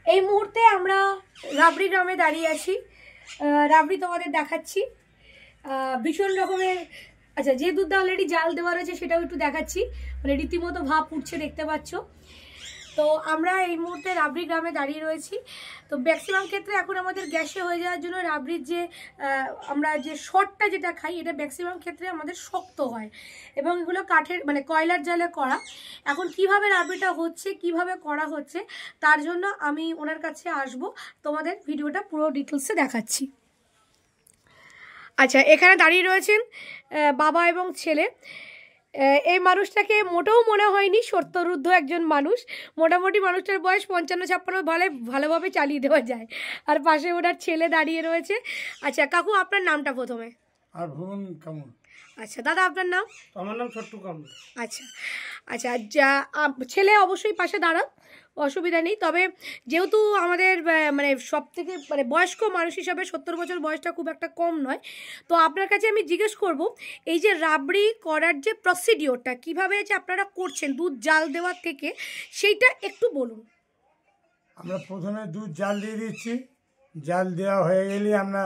এই মুহূর্তে আমরা রাবড়ি গ্রামে দাঁড়িয়ে আছি। রাবড়ি তোমাদের দেখাচ্ছি ভীষণ রকমের। আচ্ছা, যে দুধটা অলরেডি জাল দেওয়া রয়েছে সেটাও একটু দেখাচ্ছি, মানে রীতিমতো ভাব উঠছে, দেখতে পাচ্ছ। তো আমরা এই মুহূর্তে রাবড়ি গ্রামে দাঁড়িয়ে রয়েছি। তো ম্যাক্সিমাম ক্ষেত্রে এখন আমাদের গ্যাসে হয়ে যাওয়ার জন্য রাবড়ির যে আমরা যে শটটা যেটা খাই, এটা ম্যাক্সিমাম ক্ষেত্রে আমাদের শক্ত হয় এবং এগুলো কাঠের মানে কয়লার জালে করা। এখন কিভাবে রাবড়িটা হচ্ছে, কিভাবে করা হচ্ছে, তার জন্য আমি ওনার কাছে আসব, তোমাদের ভিডিওটা পুরো ডিটেলসে দেখাচ্ছি। আচ্ছা, এখানে দাঁড়িয়ে রয়েছেন বাবা এবং ছেলে। এই মানুষটাকে মোটেও মনে হয়নি সত্যরুদ্ধ একজন মানুষ। মোটামুটি মানুষটার বয়স 55-56 ভালোভাবে চালিয়ে দেওয়া যায়। আর পাশে ওনার ছেলে দাঁড়িয়ে রয়েছে। আচ্ছা কাকু, আপনার নামটা প্রথমে? আর ভুবন কামুন। আচ্ছা দাদা, আপনার নাম? আমার নাম ছোট্টু কামুন। আচ্ছা আচ্ছা, যা ছেলে অবশ্যই পাশে দাঁড়ান, অসুবিধা নেই। তবে যেহেতু আমাদের মানে সব থেকে মানে বয়স্ক মানুষ হিসাবে 70 বছর বয়সটা খুব একটা কম নয়, তো আপনার কাছে আমি জিজ্ঞেস করব এই যে রাবড়ি করার যে প্রসিডিওরটা কীভাবে যে আপনারা করছেন দুধ জাল দেওয়ার থেকে, সেইটা একটু বলুন। আমরা প্রথমে দুধ জাল দিয়ে দিচ্ছি। জাল দেওয়া হয়ে গেলে আমরা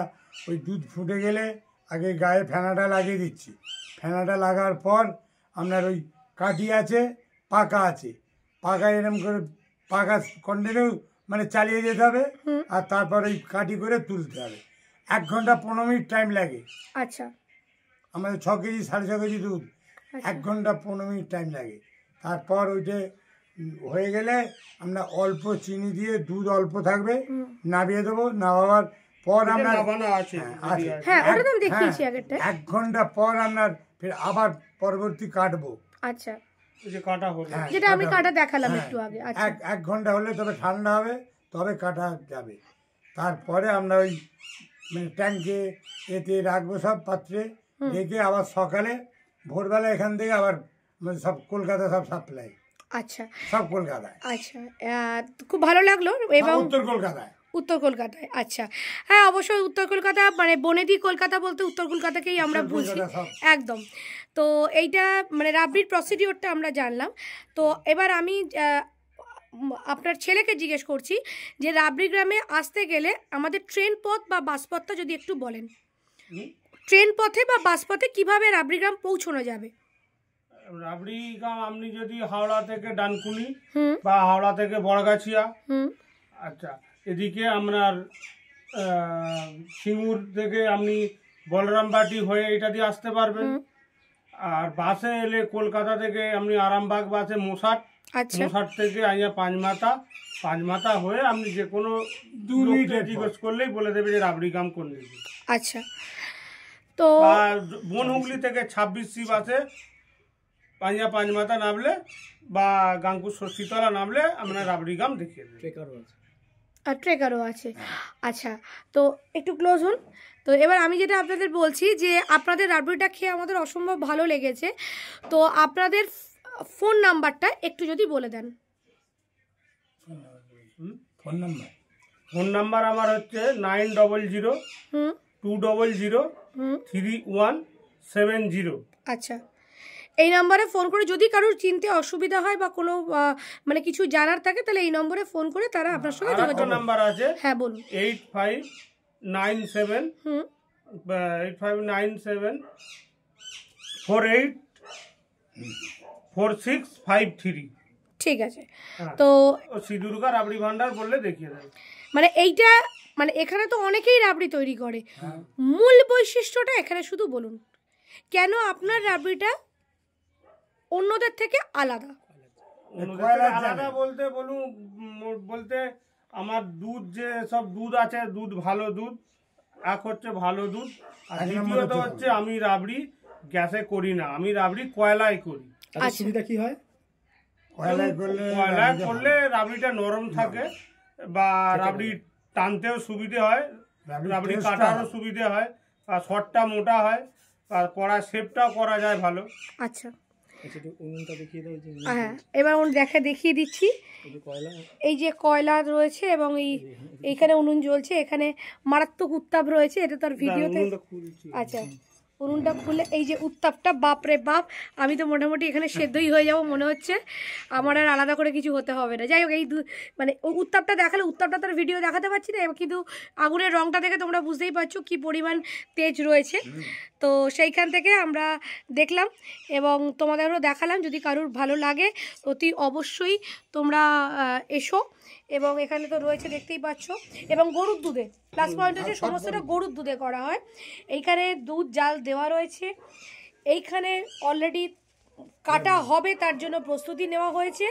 ওই দুধ ফুটে গেলে আগে গায়ে ফেনাটা লাগিয়ে দিচ্ছি। ফেনাটা লাগার পর আপনার ওই কাঠি আছে, পাকা আছে, পাকা এরকম করে পাকা কন্টিনিউ মানে চালিয়ে যেতে হবে। আর তারপর ওই কাঠি করে তুলতে হবে। 1 ঘন্টা 15 মিনিট টাইম লাগে। আচ্ছা, আমাদের 6 কেজি 6.5 কেজি দুধ, 1 ঘন্টা 15 মিনিট টাইম লাগে। তারপর ওইটা হয়ে গেলে আমরা অল্প চিনি দিয়ে, দুধ অল্প থাকবে, নামিয়ে দেবো। নামাবার পর আমরা 1 ঘন্টা পর আপনার ফের আবার পরবর্তী কাটবো। আচ্ছা, কাটা হলো যেটা আমি কাটা দেখালাম একটু আগে। আচ্ছা, 1 ঘন্টা হলে তবে ঠান্ডা হবে, তবে কাটা যাবে। তারপরে আমরা ওই মানে ট্যাঙ্কে এতে রাখবো, সব পাত্রে রেখে আবার সকালে ভোরবেলা এখান থেকে আবার মানে সব কলকাতা সব সাপ্লাই। আচ্ছা, সব কলকাতায়। আচ্ছা, খুব ভালো লাগলো। এবং উত্তর কলকাতায়। উত্তর কলকাতায়, আচ্ছা হ্যাঁ অবশ্যই উত্তর কলকাতা, মানে বনেদি কলকাতা বলতে উত্তর কলকাতাকেই আমরা বুঝি একদম। তো এইটা মানে রাবড়ির প্রসিডিওরটা আমরা জানলাম। তো এবার আমি আপনার ছেলেকে জিজ্ঞেস করছি যে রাবড়ি গ্রামে আসতে গেলে আমাদের ট্রেন পথ বা বাস পথটা যদি একটু বলেন। ট্রেন পথে বা বাস পথে কীভাবে রাবড়ি গ্রাম পৌঁছানো যাবে? রাবড়ি গ্রাম আপনি যদি হাওড়া থেকে ডানকুনি বা হাওড়া থেকে বড়গাছিয়া, আচ্ছা এদিকে আপনার সিঙ্গুর থেকে আপনি বলরামবাটি হয়ে এটা দিয়ে আসতে পারবেন। আর বাসে এলে কলকাতা থেকে আপনি আরামবাগ বাসে মোসাট, মোসাট থেকে আইয়া পাঁচমাথা হয়ে আপনি যে কোনো 2 মিনিটে জিজ্ঞেস করলেই বলে দেবে যে রাবড়ি গ্রাম কোন দিকে। আচ্ছা, তো বনহুগলি থেকে 26C বাসে পাঁচমাথা নামলে বা গাঙ্গুর ষষ্ঠীতলা নামলে আমরা রাবড়ি গ্রাম দেখিয়ে দেবো। আর ট্রেকারও আছে। আচ্ছা, তো একটু ক্লোজ হন। তো এবার আমি যেটা আপনাদের বলছি যে আপনাদের রাবড়িটা খেয়ে আমাদের অসম্ভব ভালো লেগেছে। তো আপনাদের ফোন নাম্বারটা একটু যদি বলে দেন। ফোন নাম্বার আমার হচ্ছে 900-200-3170। আচ্ছা, এই নম্বরে ফোন করে যদি কারোর চিনতে অসুবিধা হয় বা কোনো মানে কিছু জানার থাকে, তাহলে এই নম্বরে ফোন করে তারা আপনার সঙ্গে যোগাযোগ করবে। নাম্বার আছে, হ্যাঁ বলুন। 8597-484653। ঠিক আছে, তো শ্রী দুর্গা রাবড়ি ভান্ডার বললে দেখিয়ে দেবে। মানে এইটা মানে এখানে তো অনেকেই রাবড়ি তৈরি করে, মূল বৈশিষ্ট্যটা এখানে শুধু বলুন কেন আপনার রাবড়িটা অন্যদের থেকে আলাদা। আলাদা বলতে আমার দুধ যে সব দুধ আছে, দুধ ভালো দুধ, এক হচ্ছে ভালো দুধ, আর দ্বিতীয়ত হচ্ছে আমি রাবড়ি গ্যাসে করি না, আমি রাবড়ি কয়লায় করি। সুবিধা কি হয়? কয়লায় করলে রাবড়িটা নরম থাকে বা রাবড়ি টানতেও সুবিধে হয়, রাবড়ি কাটারও সুবিধে হয়, আর শটটা মোটা হয়, আর কড়া শেপটাও করা যায় ভালো। আচ্ছা, হ্যাঁ এবার দেখিয়ে দিচ্ছি। এই যে কয়লা রয়েছে এবং এইখানে উনুন জ্বলছে, এখানে মারাত্মক উত্তাপ রয়েছে, এটা তার ভিডিওতে। আচ্ছা, উনুনটা খুলে এই যে উত্তাপটা, বাপরে বাপ, আমি তো মোটামুটি এখানে সেদ্ধই হয়ে যাব মনে হচ্ছে, আমার আর আলাদা করে কিছু হতে হবে না। যাই হোক, এই মানে উত্তাপটা দেখালে, উত্তাপটা তার ভিডিও দেখাতে পারছি না, কিন্তু আগুনের রঙটা দেখে তোমরা বুঝতেই পারছো কি পরিমাণ তেজ রয়েছে। তো সেইখান থেকে আমরা দেখলাম এবং তোমাদেরও দেখালাম। যদি কারুর ভালো লাগে অতি অবশ্যই তোমরা এসো। এবং এখানে তো রয়েছে দেখতেই পাচ্ছ, এবং গরুর দুধে, প্লাস পয়েন্ট হচ্ছে সমস্তটা গরুর দুধে করা হয়। এইখানে দুধ জাল দেওয়া রয়েছে, এইখানে অলরেডি কাটা হবে তার জন্য প্রস্তুতি নেওয়া হয়েছে,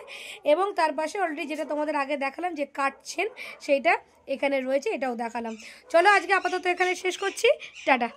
এবং তার পাশে অলরেডি যেটা তোমাদের আগে দেখালাম যে কাটছেন সেইটা এখানে রয়েছে, এটাও দেখালাম। চলো আজকে আপাতত এখানে শেষ করছি, টাটা।